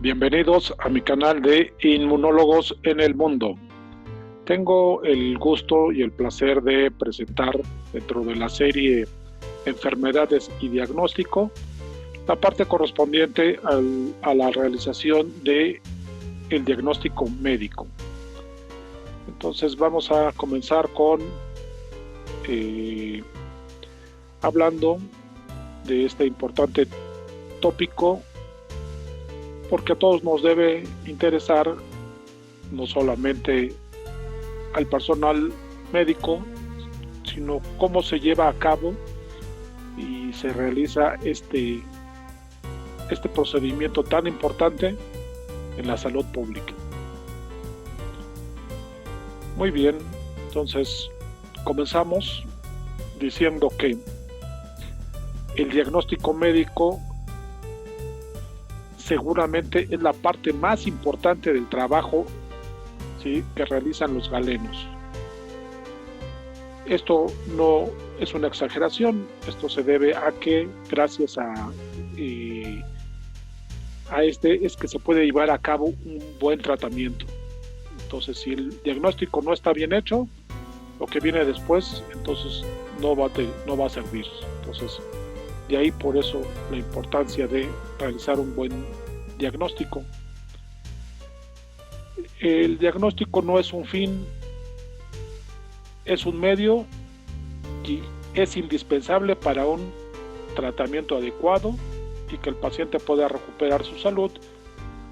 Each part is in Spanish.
Bienvenidos a mi canal de Inmunólogos en el Mundo. Tengo el gusto y el placer de presentar dentro de la serie Enfermedades y Diagnóstico la parte correspondiente a la realización de el diagnóstico médico. Entonces vamos a comenzar con hablando de este importante tópico, porque a todos nos debe interesar, no solamente al personal médico, sino cómo se lleva a cabo y se realiza este procedimiento tan importante en la salud pública. Muy bien, entonces comenzamos diciendo que el diagnóstico médico seguramente es la parte más importante del trabajo, ¿sí?, que realizan los galenos. Esto no es una exageración, esto se debe a que gracias a este es que se puede llevar a cabo un buen tratamiento. Entonces, si el diagnóstico no está bien hecho, lo que viene después, entonces no va a servir. Entonces, de ahí por eso la importancia de realizar un buen diagnóstico. El diagnóstico no es un fin, es un medio y es indispensable para un tratamiento adecuado y que el paciente pueda recuperar su salud,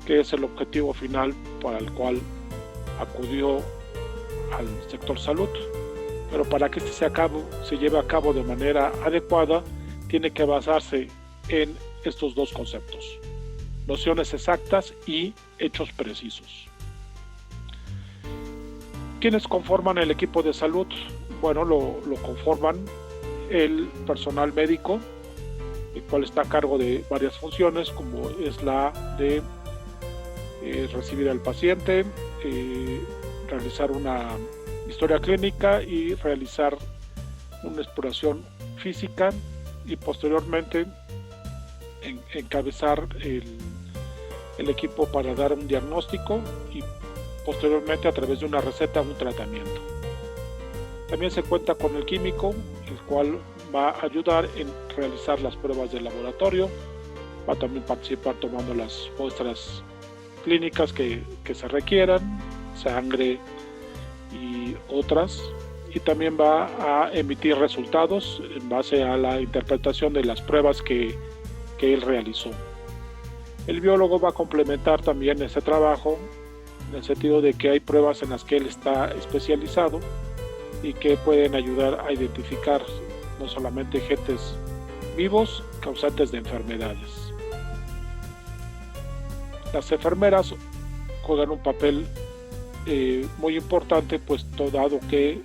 que es el objetivo final para el cual acudió al sector salud. Pero para que este se lleve a cabo de manera adecuada, tiene que basarse en estos dos conceptos: nociones exactas y hechos precisos. ¿Quiénes conforman el equipo de salud? Bueno, lo conforman el personal médico, el cual está a cargo de varias funciones, como es la de recibir al paciente, realizar una historia clínica y realizar una exploración física, y posteriormente encabezar el equipo para dar un diagnóstico y posteriormente a través de una receta un tratamiento. También se cuenta con el químico, el cual va a ayudar en realizar las pruebas de laboratorio, va a también participar tomando las muestras clínicas que se requieran, sangre y otras, y también va a emitir resultados en base a la interpretación de las pruebas que él realizó. El biólogo va a complementar también ese trabajo en el sentido de que hay pruebas en las que él está especializado y que pueden ayudar a identificar no solamente agentes vivos causantes de enfermedades. Las enfermeras juegan un papel muy importante, puesto dado que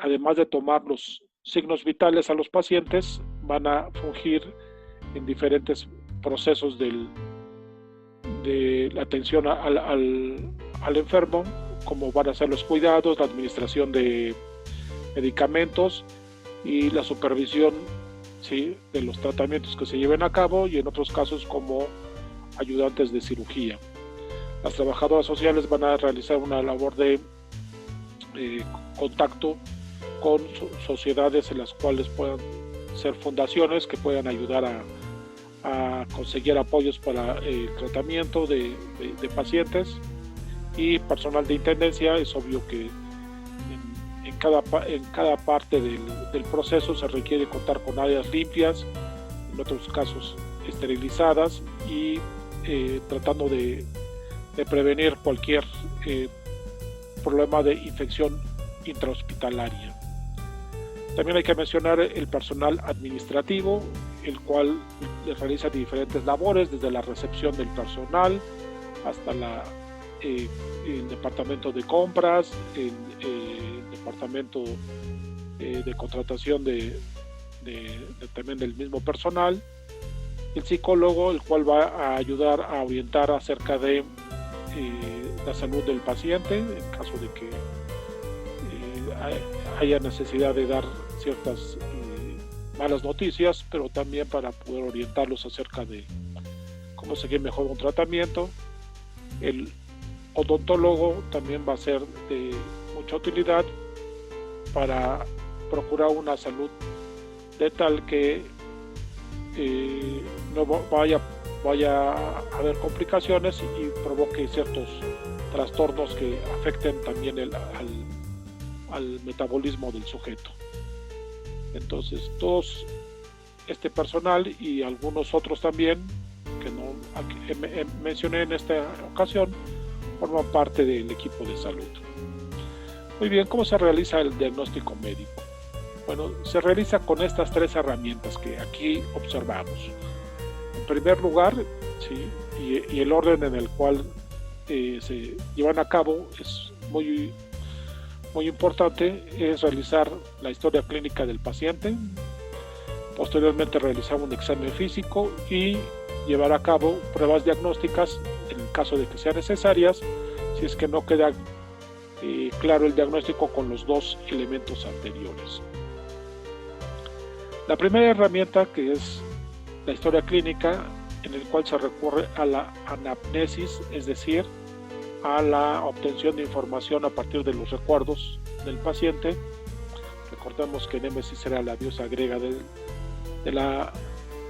además de tomar los signos vitales a los pacientes, van a fungir en diferentes procesos de la atención al enfermo, como van a ser los cuidados, la administración de medicamentos y la supervisión, ¿sí?, de los tratamientos que se lleven a cabo, y en otros casos como ayudantes de cirugía. Las trabajadoras sociales van a realizar una labor de contacto con sociedades en las cuales puedan ser fundaciones que puedan ayudar a conseguir apoyos para el tratamiento de pacientes, y personal de intendencia. Es obvio que en cada parte del proceso se requiere contar con áreas limpias, en otros casos esterilizadas, y tratando de prevenir cualquier problema de infección intrahospitalaria. También hay que mencionar el personal administrativo, el cual realiza diferentes labores, desde la recepción del personal hasta el departamento de compras, el departamento de contratación también del mismo personal, el psicólogo, el cual va a ayudar a orientar acerca de la salud del paciente en caso de que haya necesidad de dar ciertas malas noticias, pero también para poder orientarlos acerca de cómo seguir mejor un tratamiento. El odontólogo también va a ser de mucha utilidad para procurar una salud de tal que no vaya a haber complicaciones y provoque ciertos trastornos que afecten también al metabolismo del sujeto. Entonces, todos este personal y algunos otros también que no mencioné en esta ocasión forman parte del equipo de salud. Muy bien, ¿cómo se realiza el diagnóstico médico? Bueno, se realiza con estas tres herramientas que aquí observamos. En primer lugar, ¿sí? y el orden en el cual se llevan a cabo es muy importante, es realizar la historia clínica del paciente, posteriormente realizar un examen físico y llevar a cabo pruebas diagnósticas en el caso de que sean necesarias, si es que no queda claro el diagnóstico con los dos elementos anteriores. La primera herramienta, que es la historia clínica, en el cual se recurre a la anamnesis, es decir, a la obtención de información a partir de los recuerdos del paciente. Recordemos que Némesis era la diosa griega de la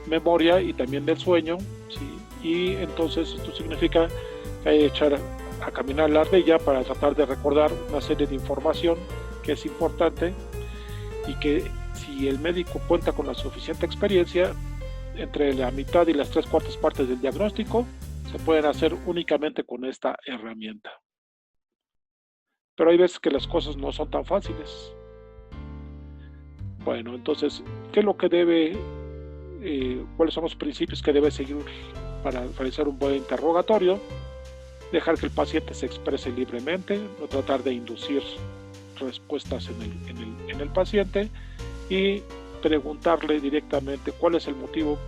memoria y también del sueño, ¿sí? Y entonces esto significa que hay que echar a caminar la ardilla para tratar de recordar una serie de información que es importante y que, si el médico cuenta con la suficiente experiencia, entre la mitad y las 3/4 partes del diagnóstico se pueden hacer únicamente con esta herramienta. Pero hay veces que las cosas no son tan fáciles. Bueno, entonces, ¿qué es lo que cuáles son los principios que debe seguir para realizar un buen interrogatorio? Dejar que el paciente se exprese libremente, no tratar de inducir respuestas en el paciente y preguntarle directamente cuál es el motivo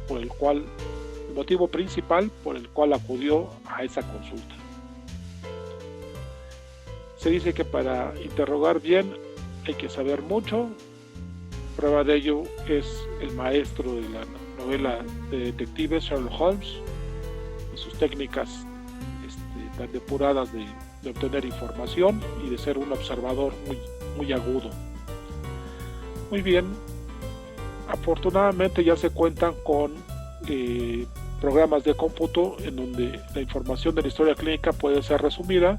principal por el cual acudió a esa consulta. Se dice que para interrogar bien hay que saber mucho. Prueba de ello es el maestro de la novela de detectives, Sherlock Holmes, y sus técnicas tan depuradas de obtener información y de ser un observador muy agudo. Muy bien, afortunadamente ya se cuentan con programas de cómputo en donde la información de la historia clínica puede ser resumida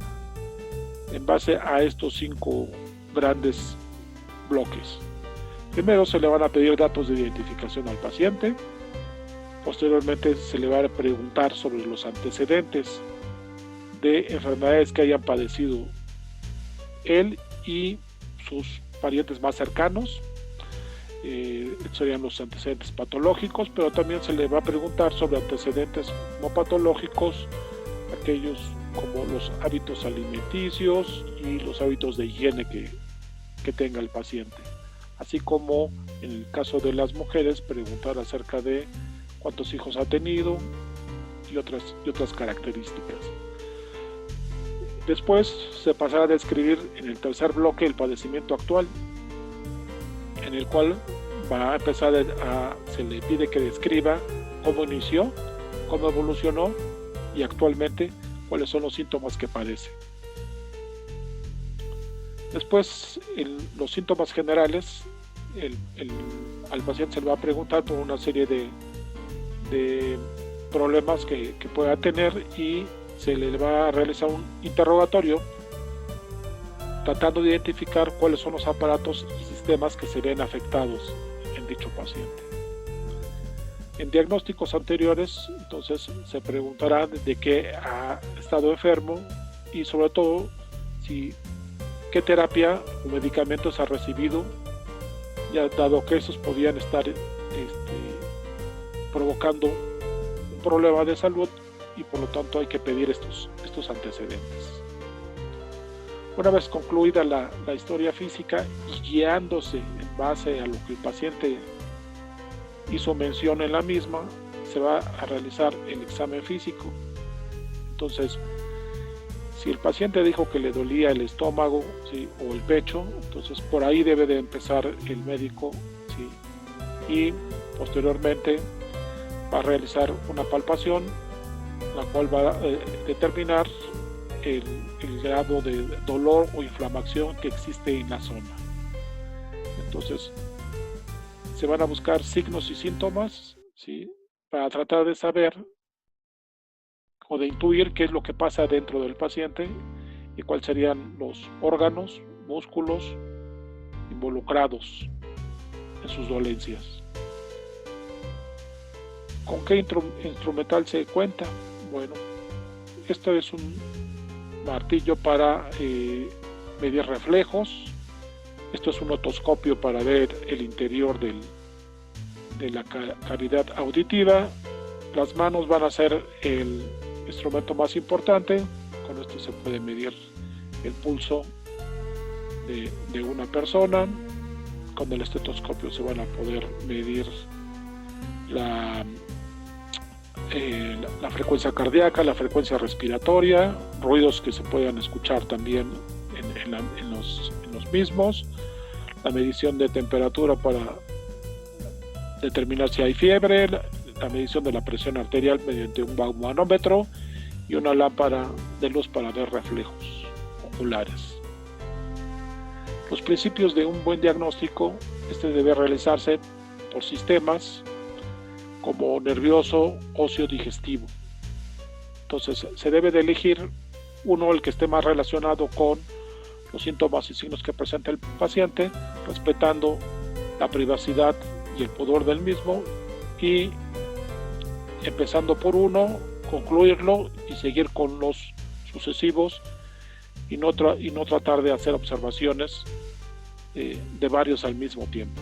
en base a estos 5 grandes bloques. Primero se le van a pedir datos de identificación al paciente, posteriormente se le va a preguntar sobre los antecedentes de enfermedades que hayan padecido él y sus parientes más cercanos, serían los antecedentes patológicos, pero también se le va a preguntar sobre antecedentes no patológicos, aquellos como los hábitos alimenticios y los hábitos de higiene que tenga el paciente, así como en el caso de las mujeres preguntar acerca de cuántos hijos ha tenido y otras características. Después se pasará a describir en el tercer bloque el padecimiento actual, en el cual va a empezar se le pide que describa cómo inició, cómo evolucionó y actualmente cuáles son los síntomas que padece. Después, en los síntomas generales, al paciente se le va a preguntar por una serie de problemas que pueda tener y se le va a realizar un interrogatorio tratando de identificar cuáles son los aparatos y sistemas que se ven afectados en dicho paciente. En diagnósticos anteriores, entonces, se preguntará de qué ha estado enfermo y sobre todo qué terapia o medicamentos ha recibido, ya dado que esos podían estar provocando un problema de salud y por lo tanto hay que pedir estos antecedentes. Una vez concluida la historia física y guiándose en base a lo que el paciente hizo mención en la misma, se va a realizar el examen físico. Entonces, si el paciente dijo que le dolía el estómago, ¿sí?, o el pecho, entonces por ahí debe de empezar el médico, ¿sí?, y posteriormente va a realizar una palpación la cual va a determinar el grado de dolor o inflamación que existe en la zona. Entonces, se van a buscar signos y síntomas, ¿sí?, para tratar de saber o de intuir qué es lo que pasa dentro del paciente y cuáles serían los órganos, músculos involucrados en sus dolencias. ¿Con qué instrumental se cuenta? Bueno, esto es un martillo para medir reflejos. Esto es un otoscopio para ver el interior de la cavidad auditiva. Las manos van a ser el instrumento más importante. Con esto se puede medir el pulso de una persona. Con el estetoscopio se van a poder medir la frecuencia cardíaca, la frecuencia respiratoria, ruidos que se puedan escuchar también en los mismos, la medición de temperatura para determinar si hay fiebre, la medición de la presión arterial mediante un manómetro y una lámpara de luz para ver reflejos oculares. Los principios de un buen diagnóstico, debe realizarse por sistemas como nervioso, óseo, digestivo. Entonces se debe de elegir uno el que esté más relacionado con los síntomas y signos que presenta el paciente, respetando la privacidad y el pudor del mismo, y empezando por uno, concluirlo y seguir con los sucesivos, y no tratar de hacer observaciones de varios al mismo tiempo.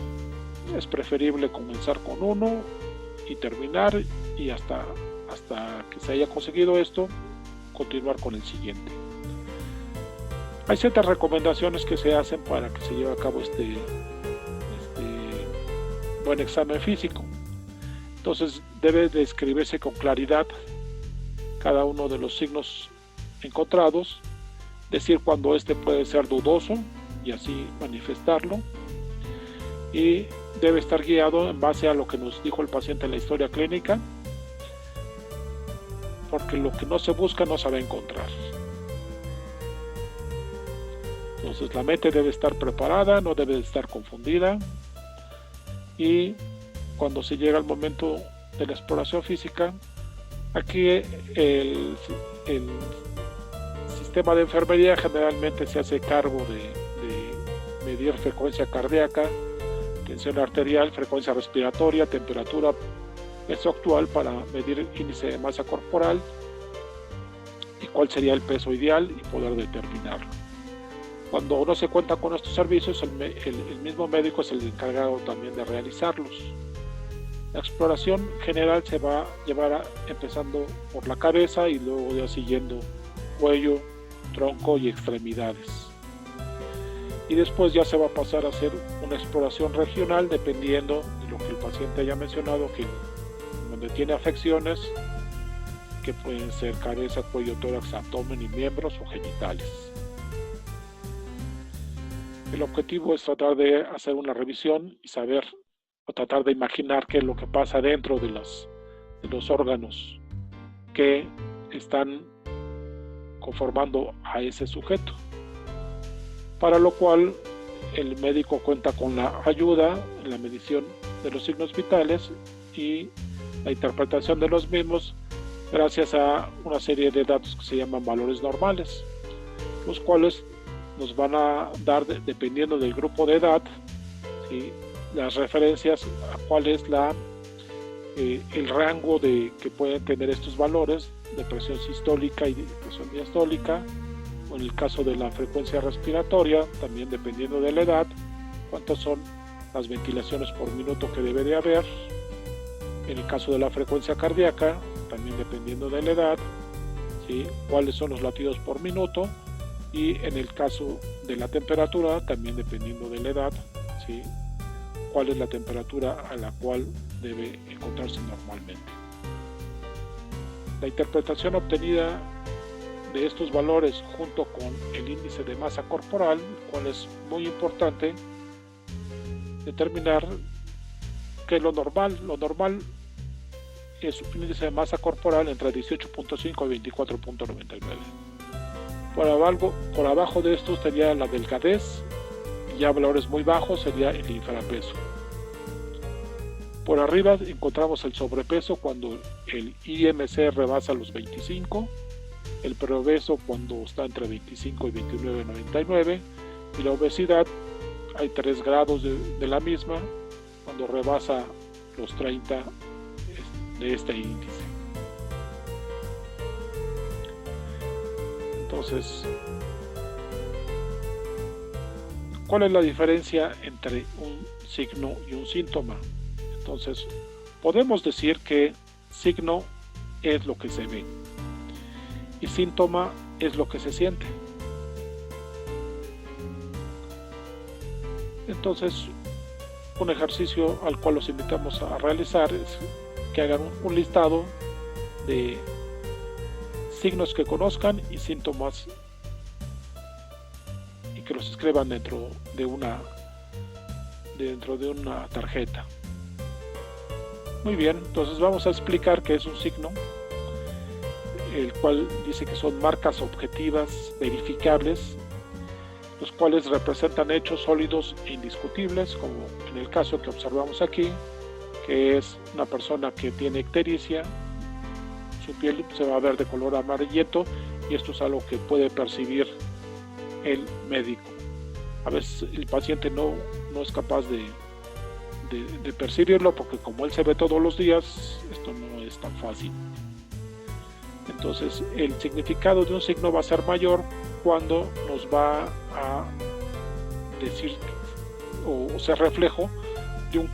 Es preferible comenzar con uno y terminar, y hasta que se haya conseguido esto, continuar con el siguiente. Hay ciertas recomendaciones que se hacen para que se lleve a cabo este buen examen físico. Entonces debe describirse con claridad cada uno de los signos encontrados, decir cuando este puede ser dudoso y así manifestarlo, y debe estar guiado en base a lo que nos dijo el paciente en la historia clínica, porque lo que no se busca no se va a encontrar. Entonces la mente debe estar preparada, no debe estar confundida, y cuando se llega al momento de la exploración física, aquí el sistema de enfermería generalmente se hace cargo de medir frecuencia cardíaca, tensión arterial, frecuencia respiratoria, temperatura, peso actual para medir índice de masa corporal y cuál sería el peso ideal y poder determinarlo. Cuando no se cuenta con estos servicios, el mismo médico es el encargado también de realizarlos. La exploración general se va a llevar empezando por la cabeza y luego ya siguiendo cuello, tronco y extremidades. Y después ya se va a pasar a hacer una exploración regional dependiendo de lo que el paciente haya mencionado, que donde tiene afecciones que pueden ser cabeza, cuello, tórax, abdomen y miembros o genitales. El objetivo es tratar de hacer una revisión y saber o tratar de imaginar qué es lo que pasa dentro de los órganos que están conformando a ese sujeto, para lo cual el médico cuenta con la ayuda en la medición de los signos vitales y la interpretación de los mismos gracias a una serie de datos que se llaman valores normales, los cuales nos van a dar, dependiendo del grupo de edad, ¿sí?, las referencias a cuál es el rango que pueden tener estos valores de presión sistólica y de presión diastólica, o en el caso de la frecuencia respiratoria, también dependiendo de la edad, cuántas son las ventilaciones por minuto que debe de haber. En el caso de la frecuencia cardíaca, también dependiendo de la edad, ¿sí?, cuáles son los latidos por minuto, y en el caso de la temperatura, también dependiendo de la edad, ¿sí?, cuál es la temperatura a la cual debe encontrarse normalmente. La interpretación obtenida de estos valores junto con el índice de masa corporal, cual es muy importante determinar qué es lo normal. Lo normal es un índice de masa corporal entre 18.5 y 24.99. Por abajo de esto sería la delgadez, y ya valores muy bajos sería el infrapeso. Por arriba encontramos el sobrepeso cuando el IMC rebasa los 25, el preobeso cuando está entre 25 y 29.99, y la obesidad hay 3 grados de la misma cuando rebasa los 30 de este índice. Entonces, ¿cuál es la diferencia entre un signo y un síntoma? Entonces, podemos decir que signo es lo que se ve y síntoma es lo que se siente. Entonces, un ejercicio al cual los invitamos a realizar es que hagan un listado de signos que conozcan y síntomas y que los escriban dentro de una tarjeta. Muy bien, entonces vamos a explicar qué es un signo, el cual dice que son marcas objetivas verificables, los cuales representan hechos sólidos e indiscutibles, como en el caso que observamos aquí, que es una persona que tiene ictericia, su piel se va a ver de color amarillento y esto es algo que puede percibir el médico. A veces el paciente no es capaz de percibirlo porque como él se ve todos los días, esto no es tan fácil. Entonces el significado de un signo va a ser mayor cuando nos va a decir o ser reflejo de un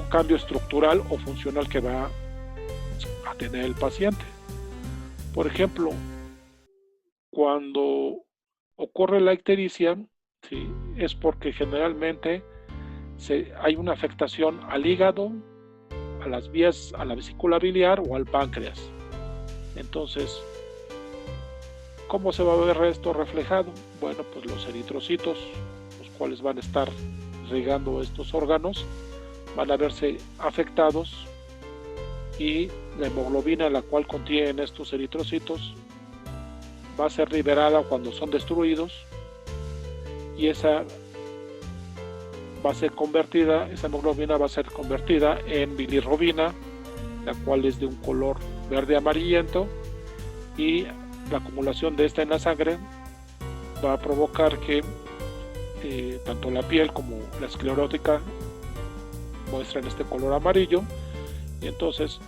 cambio estructural o funcional que va a tener el paciente. Por ejemplo, cuando ocurre la ictericia, ¿sí?, es porque generalmente hay una afectación al hígado, a las vías, a la vesícula biliar o al páncreas. Entonces, ¿cómo se va a ver esto reflejado? Bueno, pues los eritrocitos, los cuales van a estar irrigando estos órganos, van a verse afectados y la hemoglobina, la cual contienen estos eritrocitos, va a ser liberada cuando son destruidos y esa hemoglobina va a ser convertida en bilirrubina, la cual es de un color verde amarillento, y la acumulación de esta en la sangre va a provocar que tanto la piel como la esclerótica muestren este color amarillo, y entonces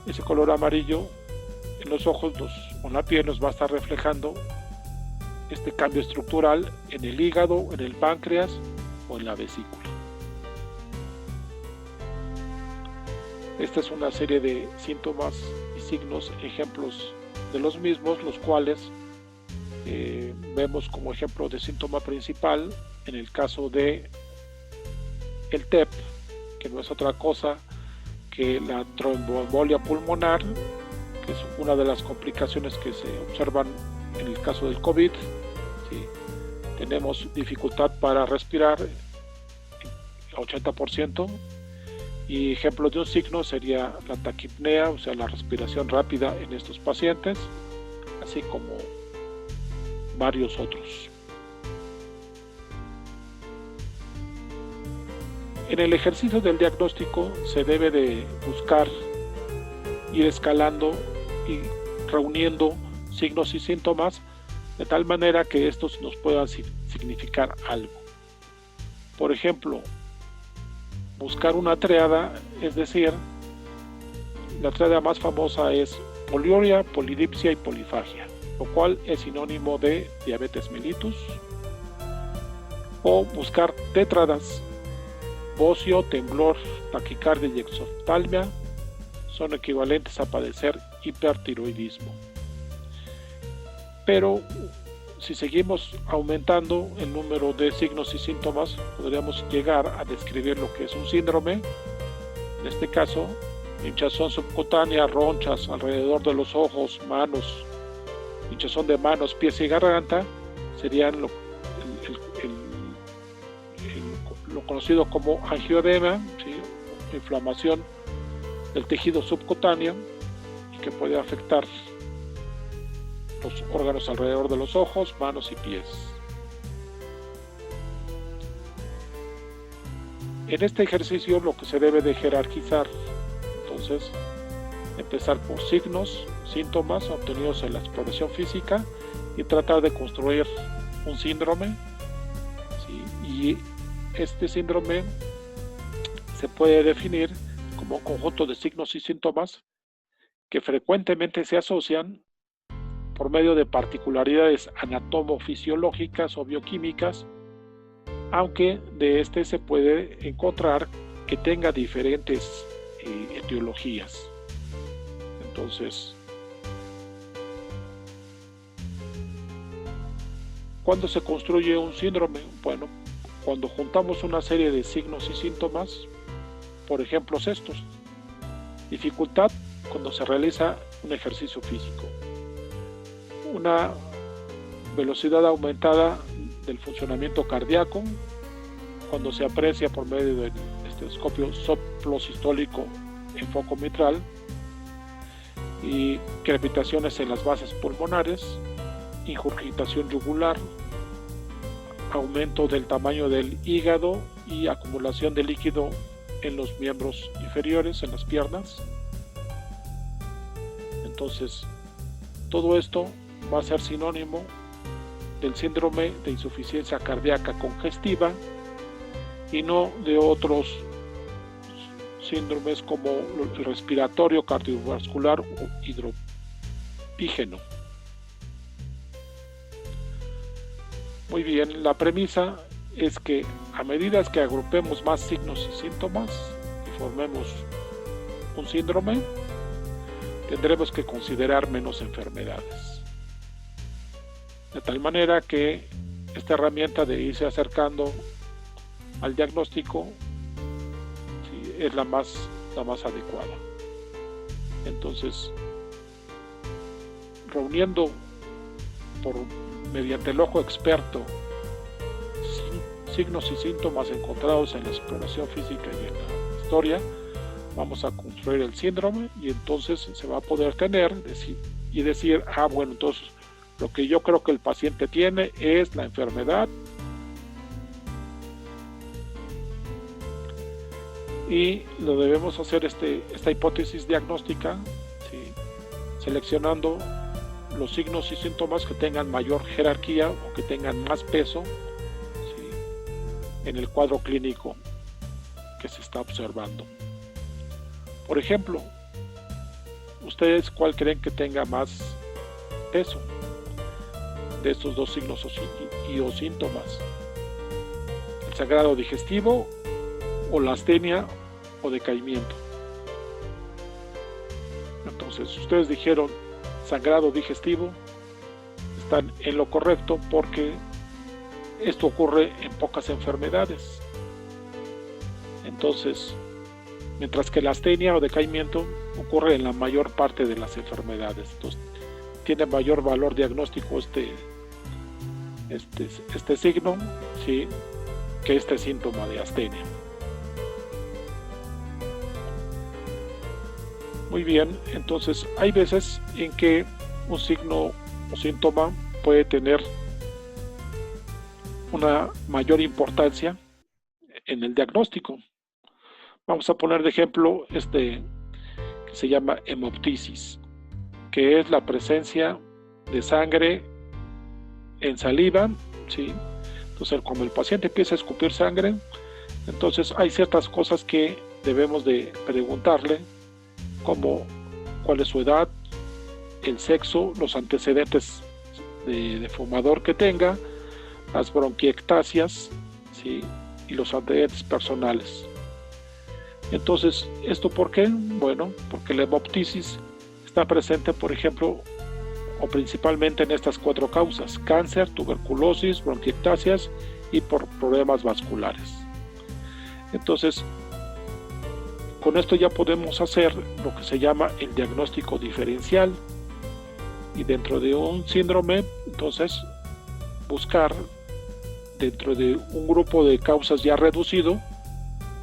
ese color amarillo en los ojos o en la piel nos va a estar reflejando este cambio estructural en el hígado, en el páncreas o en la vesícula. Esta es una serie de síntomas y signos, ejemplos de los mismos, los cuales vemos como ejemplo de síntoma principal en el caso de el TEP, que no es otra cosa que la tromboembolia pulmonar, que es una de las complicaciones que se observan en el caso del COVID. ¿Sí? Tenemos dificultad para respirar, 80%, y ejemplo de un signo sería la taquipnea, o sea, la respiración rápida en estos pacientes, así como varios otros. En el ejercicio del diagnóstico se debe de buscar ir escalando y reuniendo signos y síntomas de tal manera que estos nos puedan significar algo. Por ejemplo, buscar una tríada, es decir, la tríada más famosa es poliuria, polidipsia y polifagia, lo cual es sinónimo de diabetes mellitus. O buscar tétradas, bocio, temblor, taquicardia y exoftalmia, son equivalentes a padecer hipertiroidismo. Pero si seguimos aumentando el número de signos y síntomas, podríamos llegar a describir lo que es un síndrome. En este caso, hinchazón subcutánea, ronchas alrededor de los ojos, manos, hinchazón de manos, pies y garganta, serían lo conocido como angioedema, ¿sí?, inflamación del tejido subcutáneo y que puede afectar los órganos alrededor de los ojos, manos y pies. En este ejercicio lo que se debe de jerarquizar, entonces, empezar por signos, síntomas obtenidos en la exploración física y tratar de construir un síndrome, ¿sí? Y este síndrome se puede definir como un conjunto de signos y síntomas que frecuentemente se asocian por medio de particularidades anatomofisiológicas o bioquímicas, aunque de este se puede encontrar que tenga diferentes etiologías. Entonces, ¿cuándo se construye un síndrome? Bueno, cuando juntamos una serie de signos y síntomas, por ejemplo estos: dificultad cuando se realiza un ejercicio físico, una velocidad aumentada del funcionamiento cardíaco cuando se aprecia por medio del estetoscopio soplo sistólico en foco mitral, y crepitaciones en las bases pulmonares, ingurgitación yugular, aumento del tamaño del hígado y acumulación de líquido en los miembros inferiores, en las piernas. Entonces, todo esto va a ser sinónimo del síndrome de insuficiencia cardíaca congestiva y no de otros síndromes como el respiratorio, cardiovascular o hidropígeno. Muy bien, la premisa es que a medida que agrupemos más signos y síntomas y formemos un síndrome, tendremos que considerar menos enfermedades. De tal manera que esta herramienta de irse acercando al diagnóstico, sí, es la más adecuada. Entonces, reuniendo mediante el ojo experto signos y síntomas encontrados en la exploración física y en la historia, vamos a construir el síndrome, y entonces se va a poder decir, bueno, entonces lo que yo creo que el paciente tiene es la enfermedad, y lo debemos hacer esta hipótesis diagnóstica, ¿sí?, seleccionando los signos y síntomas que tengan mayor jerarquía o que tengan más peso, ¿sí?, en el cuadro clínico que se está observando. Por ejemplo, ¿ustedes cuál creen que tenga más peso de estos dos signos o síntomas? ¿El sangrado digestivo o la astenia o decaimiento? Entonces, ustedes dijeron sangrado digestivo, están en lo correcto, porque esto ocurre en pocas enfermedades. Entonces, mientras que la astenia o decaimiento ocurre en la mayor parte de las enfermedades. Entonces, tiene mayor valor diagnóstico este signo, ¿sí?, que este síntoma de astenia. Muy bien, entonces hay veces en que un signo o síntoma puede tener una mayor importancia en el diagnóstico. Vamos a poner de ejemplo que se llama hemoptisis, que es la presencia de sangre en saliva, ¿sí? Entonces, cuando el paciente empieza a escupir sangre, entonces hay ciertas cosas que debemos de preguntarle, como cuál es su edad, el sexo, los antecedentes de fumador que tenga, las bronquiectasias, ¿sí?, y los antecedentes personales. Entonces, ¿esto por qué? Bueno, porque la hemoptisis está presente, por ejemplo, o principalmente en estas 4 causas: cáncer, tuberculosis, bronquiectasias y por problemas vasculares. Entonces, con esto ya podemos hacer lo que se llama el diagnóstico diferencial, y dentro de un síndrome, entonces, buscar dentro de un grupo de causas ya reducido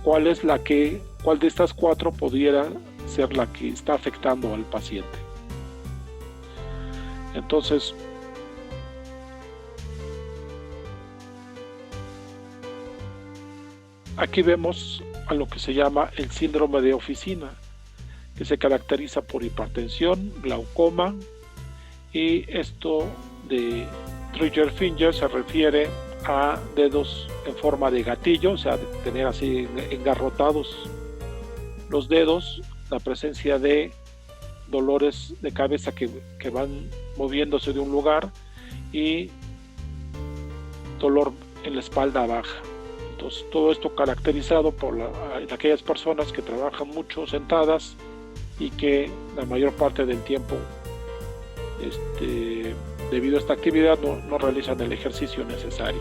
cuál de estas 4 pudiera ser la que está afectando al paciente. Entonces, aquí vemos a lo que se llama el síndrome de oficina, que se caracteriza por hipertensión, glaucoma, y esto de trigger finger se refiere a dedos en forma de gatillo, o sea, de tener así engarrotados los dedos, la presencia de dolores de cabeza que van moviéndose de un lugar y dolor en la espalda baja. Entonces, todo esto caracterizado por aquellas personas que trabajan mucho sentadas y que la mayor parte del tiempo, debido a esta actividad, no realizan el ejercicio necesario.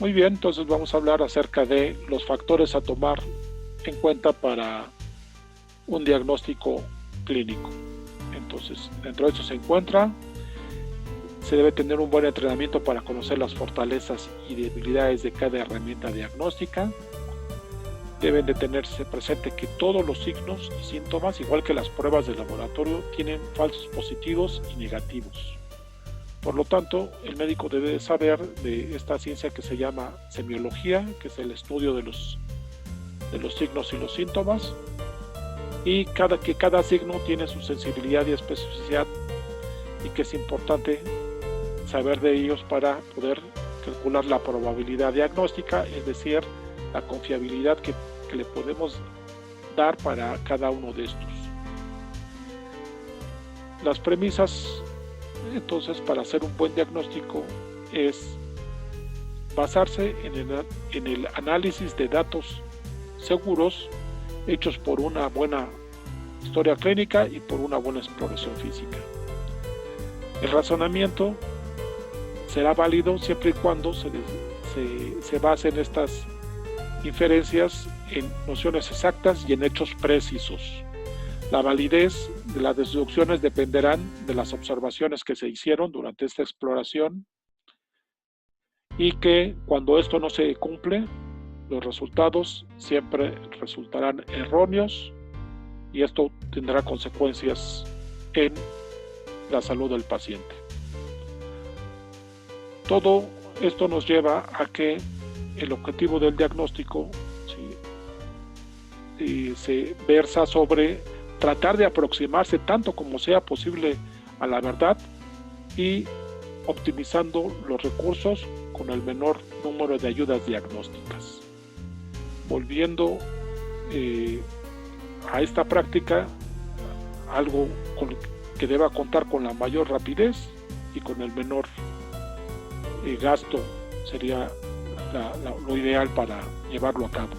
Muy bien, entonces vamos a hablar acerca de los factores a tomar en cuenta para un diagnóstico clínico. Entonces, dentro de esto se encuentra, se debe tener un buen entrenamiento para conocer las fortalezas y debilidades de cada herramienta diagnóstica. Deben de tenerse presente que todos los signos y síntomas, igual que las pruebas de laboratorio, tienen falsos positivos y negativos. Por lo tanto, el médico debe de saber de esta ciencia que se llama semiología, que es el estudio de los signos y los síntomas, y que cada signo tiene su sensibilidad y especificidad, y que es importante saber de ellos para poder calcular la probabilidad diagnóstica, es decir, la confiabilidad que le podemos dar para cada uno de estos. Las premisas, entonces, para hacer un buen diagnóstico es basarse en el análisis de datos seguros hechos por una buena historia clínica y por una buena exploración física. El razonamiento será válido siempre y cuando se basen estas inferencias en nociones exactas y en hechos precisos. La validez de las deducciones dependerán de las observaciones que se hicieron durante esta exploración, y que cuando esto no se cumple, los resultados siempre resultarán erróneos, y esto tendrá consecuencias en la salud del paciente. Todo esto nos lleva a que el objetivo del diagnóstico se versa sobre tratar de aproximarse tanto como sea posible a la verdad y optimizando los recursos con el menor número de ayudas diagnósticas. Volviendo a esta práctica, algo que deba contar con la mayor rapidez y con el menor gasto sería lo ideal para llevarlo a cabo.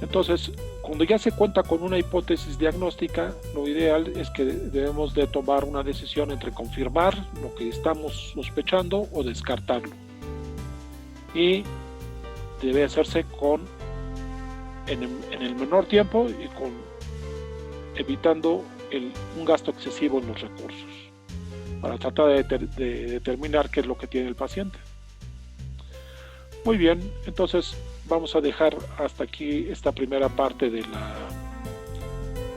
Entonces, cuando ya se cuenta con una hipótesis diagnóstica, lo ideal es que debemos de tomar una decisión entre confirmar lo que estamos sospechando o descartarlo. Y debe hacerse en el menor tiempo y evitando un gasto excesivo en los recursos, para tratar de determinar qué es lo que tiene el paciente. Muy bien, entonces vamos a dejar hasta aquí esta primera parte de la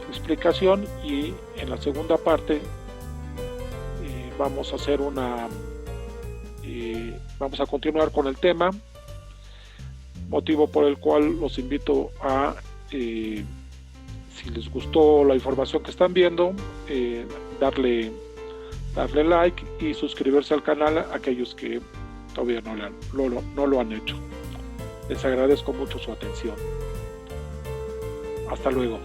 explicación, y en la segunda parte vamos a continuar con el tema, motivo por el cual los invito a, si les gustó la información que están viendo, darle like y suscribirse al canal a aquellos que todavía no lo han hecho. Les agradezco mucho su atención. Hasta luego.